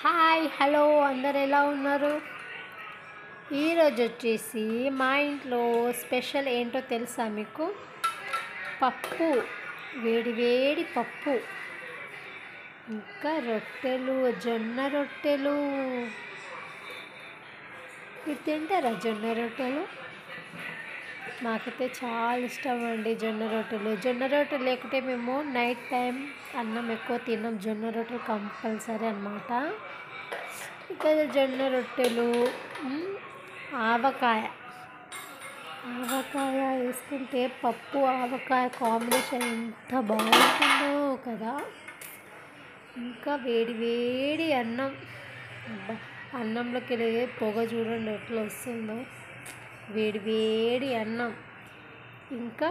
Hi hello అందరు ఎలా ఉన్నారు? ఈరోజు వచ్చేసి మా ఇంట్లో స్పెషల్ ఏంటో తెలుసా మీకు? పప్పు, వేడి వేడి పప్పు, ఇంకా రొట్టెలు, జొన్న రొట్టెలు. మీరు తింటారా జొన్న రొట్టెలు? మాకైతే చాలా ఇష్టం అండి జొన్న రొట్టెలు లేకుంటే మేము నైట్ టైం అన్నం ఎక్కువ తిన్నాం. జొన్న రొట్టెలు కంపల్సరీ అన్నమాట. ఇంకా జొన్న రొట్టెలు, ఆవకాయ ఆవకాయ వేసుకుంటే పప్పు ఆవకాయ కాంబినేషన్ ఎంత బాగుంటుందో కదా. ఇంకా వేడి వేడి అన్నం, అబ్బా, అన్నంలోకి వెళ్ళే పొగ చూడండి ఎట్లా వస్తుందో. వేడి వేడి అన్నం, ఇంకా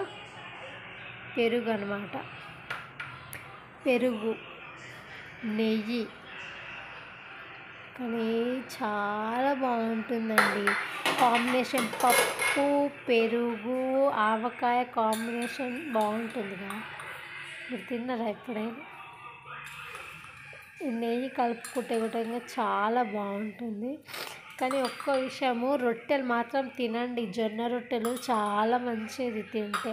పెరుగు అన్నమాట. పెరుగు, నెయ్యి, కానీ చాలా బాగుంటుందండి కాంబినేషన్. పప్పు, పెరుగు, ఆవకాయ కాంబినేషన్ బాగుంటుందిగా. మీరు తిన్నారా ఎప్పుడైనా? ఈ నెయ్యి కలుపుకుంటే కూడా ఇంకా చాలా బాగుంటుంది. కానీ ఒక్క విషయము, రొట్టెలు మాత్రం తినండి. జొన్న రొట్టెలు చాలా మంచిది తింటే.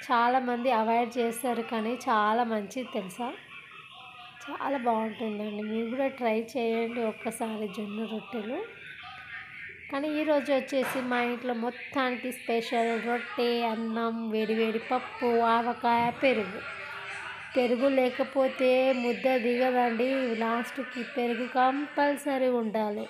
చాలామంది అవాయిడ్ చేస్తారు కానీ చాలా మంచిది తెలుసా. చాలా బాగుంటుందండి. మీరు కూడా ట్రై చేయండి ఒక్కసారి జొన్న రొట్టెలు. కానీ ఈరోజు వచ్చేసి మా ఇంట్లో మొత్తానికి స్పెషల్ రొట్టె, అన్నం, వేడివేడి పప్పు, ఆవకాయ, పెరుగు. పెరుగు లేకపోతే ముద్ద దిగదండి. లాస్ట్కి పెరుగు కంపల్సరీ ఉండాలి.